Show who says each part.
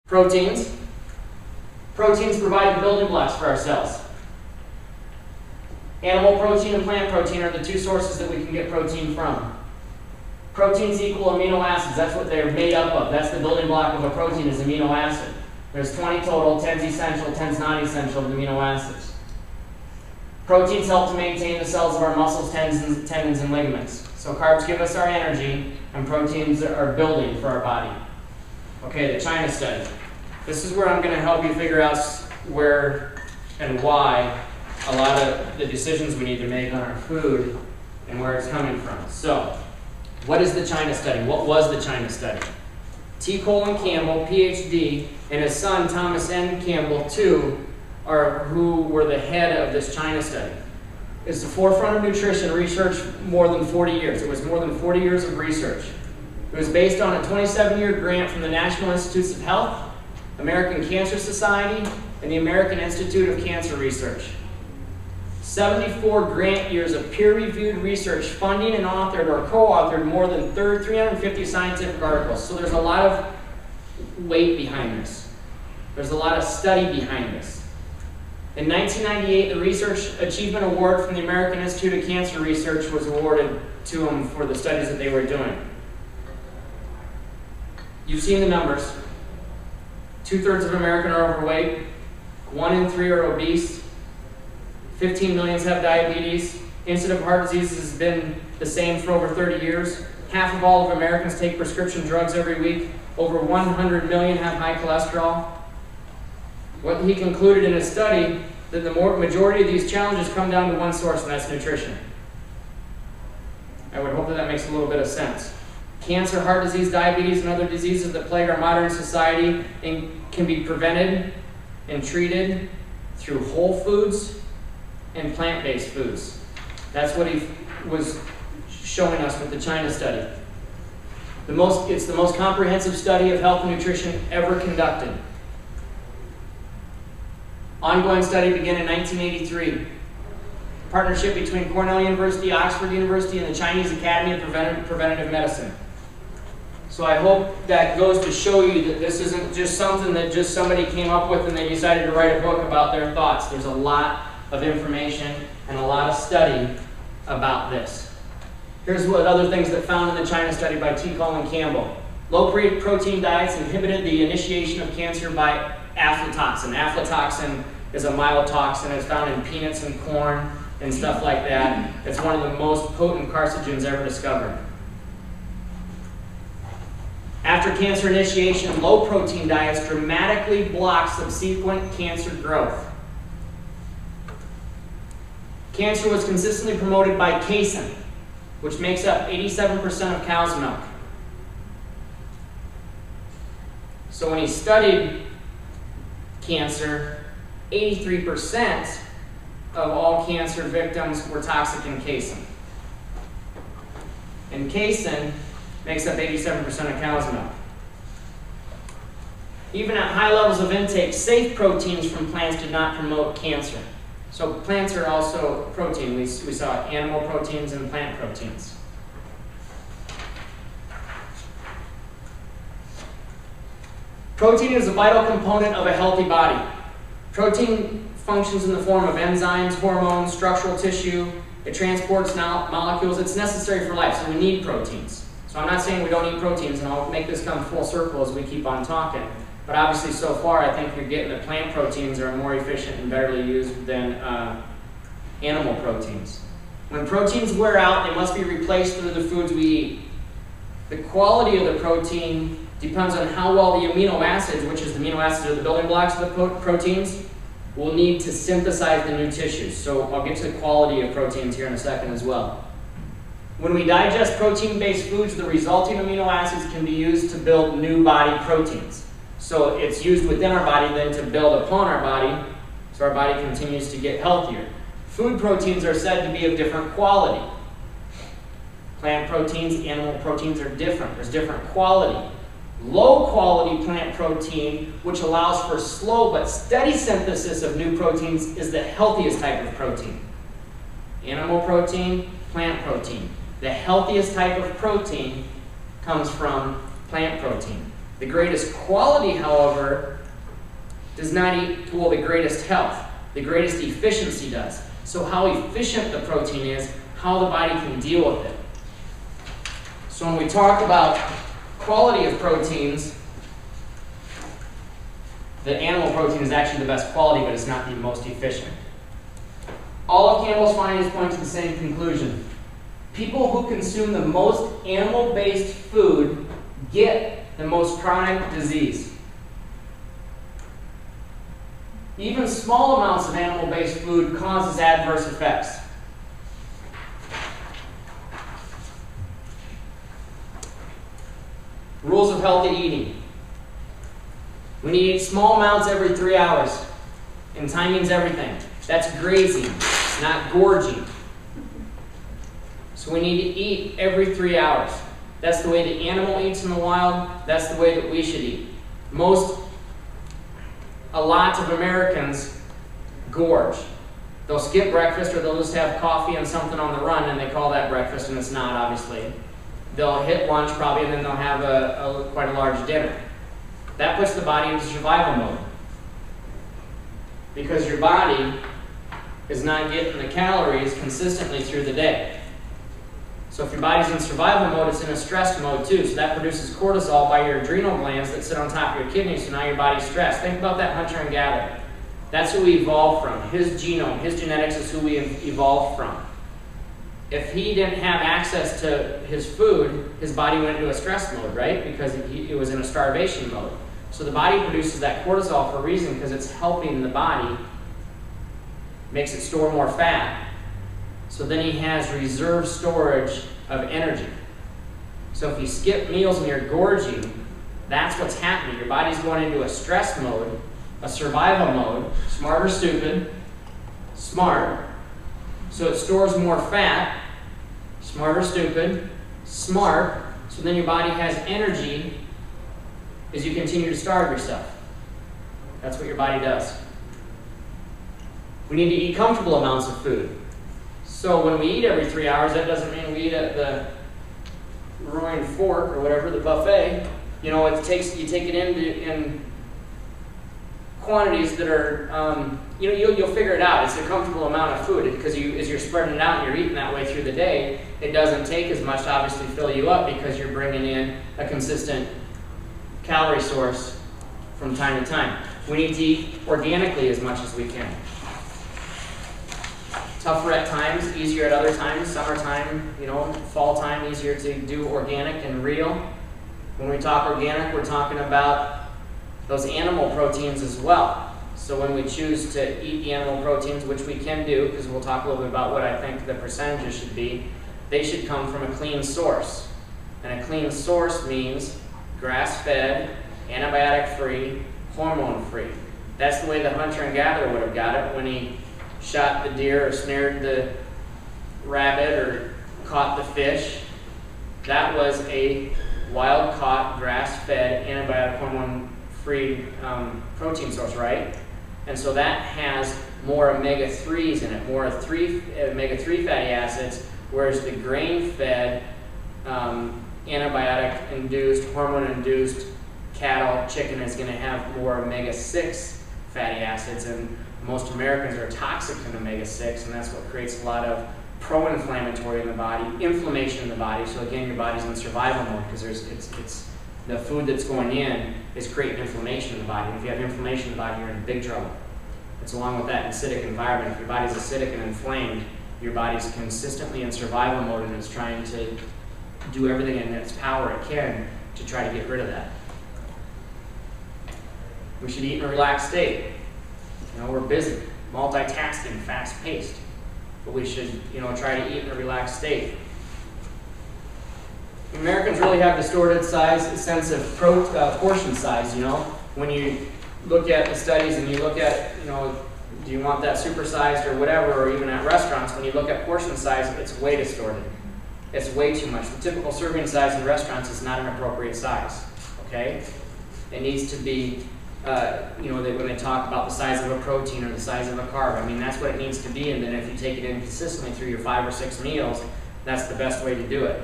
Speaker 1: Proteins. Proteins provide the building blocks for our cells. Animal protein and plant protein are the two sources that we can get protein from. Proteins equal amino acids. That's what they're made up of. That's the building block of a protein is amino acid. There's 20 total, 10's essential, 10's not essential amino acids. Proteins help to maintain the cells of our muscles, tendons, and ligaments. So carbs give us our energy, and proteins are building for our body. Okay, the China study. This is where I'm going to help you figure out where and why a lot of the decisions we need to make on our food and where it's coming from. So, what is the China study? What was the China study? T. Colin Campbell, PhD, and his son Thomas N. Campbell, too, who were the head of this China study. It's the forefront of nutrition research more than 40 years. It was more than 40 years of research. It was based on a 27-year grant from the National Institutes of Health, American Cancer Society, and the American Institute of Cancer Research. 74 grant years of peer-reviewed research funding and authored or co-authored more than 350 scientific articles. So there's a lot of weight behind this. There's a lot of study behind this. In 1998, the Research Achievement Award from the American Institute of Cancer Research was awarded to them for the studies that they were doing. You've seen the numbers. 2/3 of Americans are overweight. 1 in 3 are obese. 15 million have diabetes. Incidence of heart disease has been the same for over 30 years. Half of all of Americans take prescription drugs every week. Over 100 million have high cholesterol. What he concluded in his study, that the majority of these challenges come down to one source, and that's nutrition. I would hope that makes a little bit of sense. Cancer, heart disease, diabetes, and other diseases that plague our modern society can be prevented and treated through whole foods and plant-based foods. That's what he was showing us with the China study. It's the most comprehensive study of health and nutrition ever conducted. Ongoing study began in 1983. Partnership between Cornell University, Oxford University, and the Chinese Academy of Preventative Medicine. So I hope that goes to show you that this isn't just something that just somebody came up with and they decided to write a book about their thoughts. There's a lot of information and a lot of study about this. Here's what other things that found in the China study by T. Colin Campbell. Low protein diets inhibited the initiation of cancer by aflatoxin. Aflatoxin is a myotoxin. It's found in peanuts and corn and stuff like that. It's one of the most potent carcinogens ever discovered. After cancer initiation, low protein diets dramatically block subsequent cancer growth. Cancer was consistently promoted by casein, which makes up 87% of cow's milk. So when he studied cancer, 83% of all cancer victims were toxic in casein. And casein makes up 87% of cow's milk. Even at high levels of intake, safe proteins from plants did not promote cancer. So plants are also protein. We saw animal proteins and plant proteins. Protein is a vital component of a healthy body. Protein functions in the form of enzymes, hormones, structural tissue. It transports molecules. It's necessary for life, so we need proteins. So I'm not saying we don't eat proteins, and I'll make this come full circle as we keep on talking. But obviously, so far, I think you're getting that plant proteins are more efficient and better used than animal proteins. When proteins wear out, they must be replaced through the foods we eat. The quality of the protein depends on how well the amino acids, which is the amino acids are the building blocks of the proteins, will need to synthesize the new tissues. So I'll get to the quality of proteins here in a second as well. When we digest protein-based foods, the resulting amino acids can be used to build new body proteins. So it's used within our body then to build upon our body, so our body continues to get healthier. Food proteins are said to be of different quality. Plant proteins, animal proteins are different. There's different quality. Low quality plant protein, which allows for slow but steady synthesis of new proteins, is the healthiest type of protein. Animal protein, plant protein. The healthiest type of protein comes from plant protein. The greatest quality, however, does not equal the greatest health. The greatest efficiency does. So how efficient the protein is, how the body can deal with it. So when we talk about quality of proteins, the animal protein is actually the best quality, but it's not the most efficient. All of Campbell's findings point to the same conclusion. People who consume the most animal-based food get the most chronic disease. Even small amounts of animal-based food causes adverse effects. Rules of healthy eating. We need to eat small amounts every 3 hours. And timing's everything. That's grazing, not gorging. So we need to eat every 3 hours. That's the way the animal eats in the wild. That's the way that we should eat. A lot of Americans gorge. They'll skip breakfast, or they'll just have coffee and something on the run, and they call that breakfast, and it's not, obviously. They'll hit lunch probably, and then they'll have quite a large dinner. That puts the body into survival mode. Because your body is not getting the calories consistently through the day. So if your body's in survival mode, it's in a stress mode too. So that produces cortisol by your adrenal glands that sit on top of your kidneys, so now your body's stressed. Think about that hunter and gatherer. That's who we evolved from. His genome, his genetics is who we evolved from. If he didn't have access to his food, his body went into a stress mode, right? Because it was in a starvation mode. So the body produces that cortisol for a reason, because it's helping the body, makes it store more fat. So then he has reserve storage of energy. So if you skip meals and you're gorging, that's what's happening. Your body's going into a stress mode, a survival mode, smart or stupid, smart. So it stores more fat, smart or stupid, smart. So then your body has energy as you continue to starve yourself. That's what your body does. We need to eat comfortable amounts of food. So when we eat every 3 hours, that doesn't mean we eat at the Roaring Fork or whatever, the buffet. You know, you take it in quantities that are, you'll figure it out. It's a comfortable amount of food, because as you're spreading it out and you're eating that way through the day, it doesn't take as much to obviously fill you up, because you're bringing in a consistent calorie source from time to time. We need to eat organically as much as we can. Tougher at times, easier at other times. Summertime, fall time, easier to do organic and real. When we talk organic, we're talking about those animal proteins as well. So when we choose to eat the animal proteins, which we can do, because we'll talk a little bit about what I think the percentages should be, they should come from a clean source. And a clean source means grass-fed, antibiotic-free, hormone-free. That's the way the hunter and gatherer would have got it when he shot the deer or snared the rabbit or caught the fish. That was a wild-caught, grass-fed, antibiotic, hormone-free protein source, right? And so that has more omega-3s in it, more omega-3 fatty acids, whereas the grain-fed, antibiotic-induced, hormone-induced cattle, chicken is going to have more omega-6 fatty acids, and most Americans are toxic in omega-6, and that's what creates a lot of pro-inflammatory in the body, inflammation in the body. So again, your body's in survival mode, because it's the food that's going in is creating inflammation in the body. And if you have inflammation in the body, you're in big trouble. It's along with that acidic environment. If your body's acidic and inflamed, your body's consistently in survival mode, and it's trying to do everything in its power it can to try to get rid of that. We should eat in a relaxed state. We're busy, multitasking, fast-paced, but we should, try to eat in a relaxed state. Americans really have distorted sense of portion size. When you look at the studies and you look at, do you want that supersized or whatever, or even at restaurants, when you look at portion size, it's way distorted. It's way too much. The typical serving size in restaurants is not an appropriate size. Okay, it needs to be. When they talk about the size of a protein or the size of a carb, that's what it needs to be, and then if you take it in consistently through your 5 or 6 meals, that's the best way to do it.